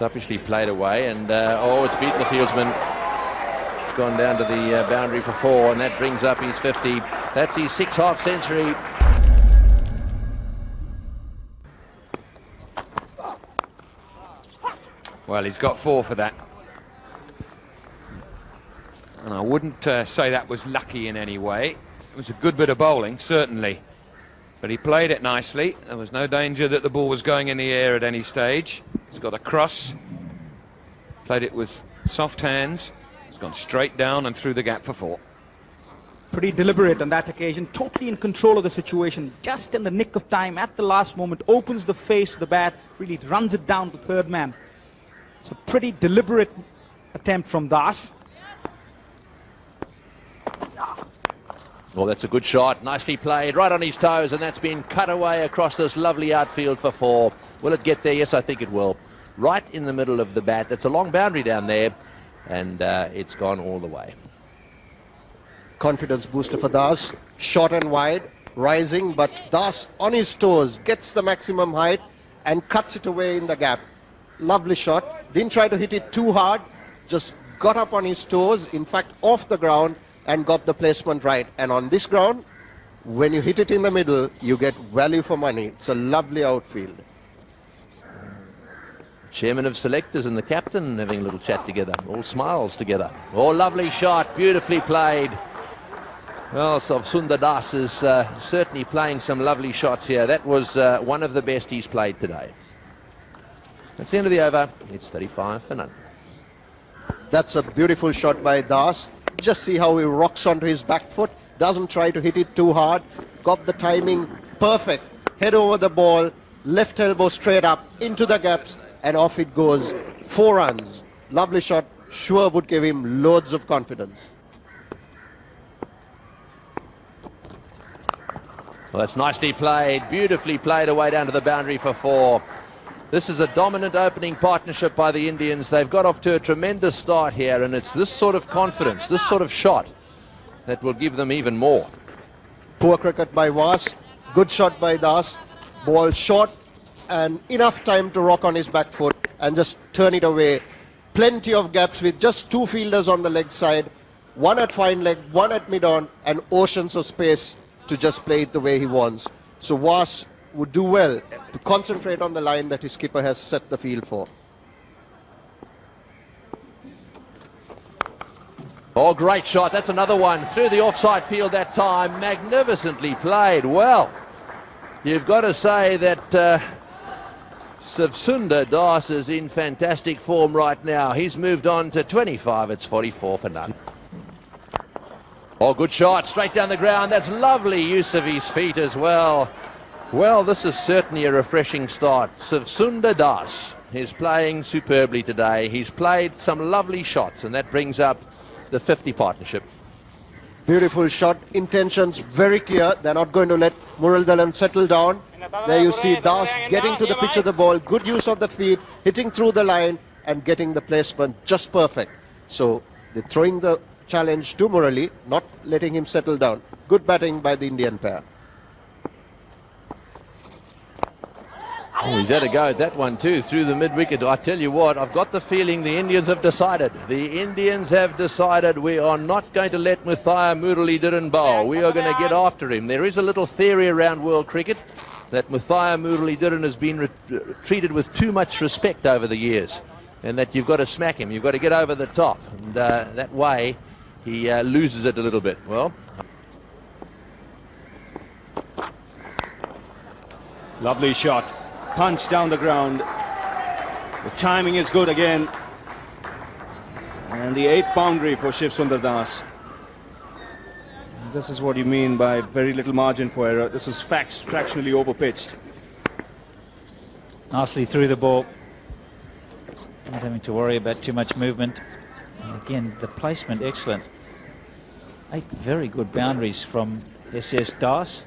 Uppishly played away, and it's beaten the fieldsman. It's gone down to the boundary for 4, and that brings up his 50. That's his 6th half-century. Well, he's got 4 for that. And I wouldn't say that was lucky in any way. It was a good bit of bowling, certainly. But he played it nicely. There was no danger that the ball was going in the air at any stage. He's got a cross. Played it with soft hands. It's gone straight down and through the gap for 4. Pretty deliberate on that occasion. Totally in control of the situation. Just in the nick of time, at the last moment, opens the face of the bat. Really runs it down to third man. It's a pretty deliberate attempt from Das. Well, that's a good shot. Nicely played, right on his toes, and that's been cut away across this lovely outfield for 4. Will it get there? Yes, I think it will. Right in the middle of the bat. That's a long boundary down there, and it's gone all the way. Confidence booster for Das. Short and wide, rising, but Das on his toes gets the maximum height and cuts it away in the gap. Lovely shot. Didn't try to hit it too hard, just got up on his toes, in fact off the ground, and got the placement right. And on this ground, when you hit it in the middle, you get value for money. It's a lovely outfield. Chairman of selectors and the captain having a little chat together, all smiles together. Oh, lovely shot, beautifully played. Well, Siva Sundar Das is certainly playing some lovely shots here. That was one of the best he's played today. That's the end of the over. It's 35 for none. That's a beautiful shot by Das. Just see how he rocks onto his back foot. Doesn't try to hit it too hard. Got the timing perfect. Head over the ball. Left elbow straight up into the gaps. And off it goes. 4 runs. Lovely shot. Sure would give him loads of confidence. Well, that's nicely played. Beautifully played away down to the boundary for 4. This is a dominant opening partnership by the Indians. They've got off to a tremendous start here, and it's this sort of confidence, this sort of shot, that will give them even more. Poor cricket by Vas. Good shot by Das. Ball short and enough time to rock on his back foot and just turn it away. Plenty of gaps with just 2 fielders on the leg side. 1 at fine leg, 1 at mid-on, and oceans of space to just play it the way he wants. So Vas would do well to concentrate on the line that his skipper has set the field for. Oh, great shot. That's another one through the offside field that time. Magnificently played. Well, you've got to say that Siva Sundar Das is in fantastic form right now. He's moved on to 25. It's 44 for none. Oh, good shot. Straight down the ground. That's lovely use of his feet as well. Well, this is certainly a refreshing start. Siva Sundar Das is playing superbly today. He's played some lovely shots, and that brings up the 50 partnership. Beautiful shot. Intentions very clear. They're not going to let Muralidharan settle down. There you see Das getting to the pitch of the ball. Good use of the feet, hitting through the line and getting the placement just perfect. So they're throwing the challenge to Murali, not letting him settle down. Good batting by the Indian pair. Oh, he's had a go at that one too, through the mid-wicket. I tell you what, I've got the feeling the Indians have decided. The Indians have decided we are not going to let Muthaiya Muralidharan bowl. We are going to get after him. There is a little theory around world cricket that Muthaiya Muralidharan has been treated with too much respect over the years, and that you've got to smack him, you've got to get over the top, and that way he loses it a little bit. Well, lovely shot. Punch down the ground. The timing is good again. And the 8th boundary for Siva Sundar Das. This is what you mean by very little margin for error. This was fractionally overpitched. Nicely through the ball. Not having to worry about too much movement. And again, the placement excellent. 8 very good boundaries from SS Das.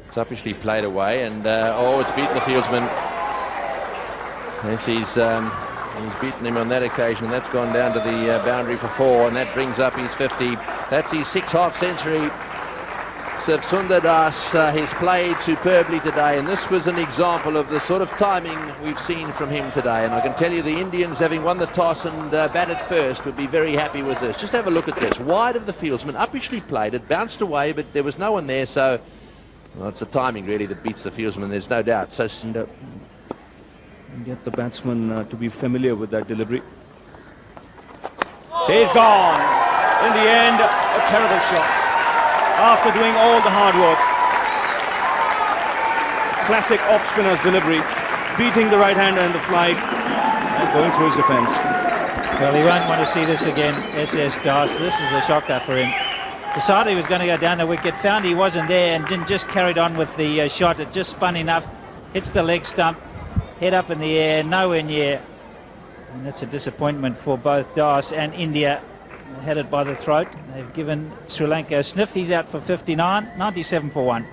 It's Uppishly played away, and it's beaten the fieldsman. Yes, he's beaten him on that occasion. That's gone down to the boundary for 4, and that brings up his 50. That's his 6th half-century. Siva Sundar, he's played superbly today, and this was an example of the sort of timing we've seen from him today. And I can tell you the Indians, having won the toss and batted first, would be very happy with this. Just have a look at this. Wide of the fieldsman, uppishly played, it bounced away, but there was no one there, so well, it's the timing really that beats the fieldsman, there's no doubt. So and get the batsman to be familiar with that delivery. He's gone. In the end, a terrible shot. After doing all the hard work. Classic off-spinner's delivery. Beating the right-hander in the flight and going through his defence. Well, he won't want to see this again, SS Das. This is a shocker for him. Decided he was going to go down the wicket, found he wasn't there, and then just carried on with the shot. It just spun enough, hits the leg stump, head up in the air, nowhere near. And that's a disappointment for both Das and India. Had it by the throat. They've given Sri Lanka a sniff. He's out for 59, 97 for 1.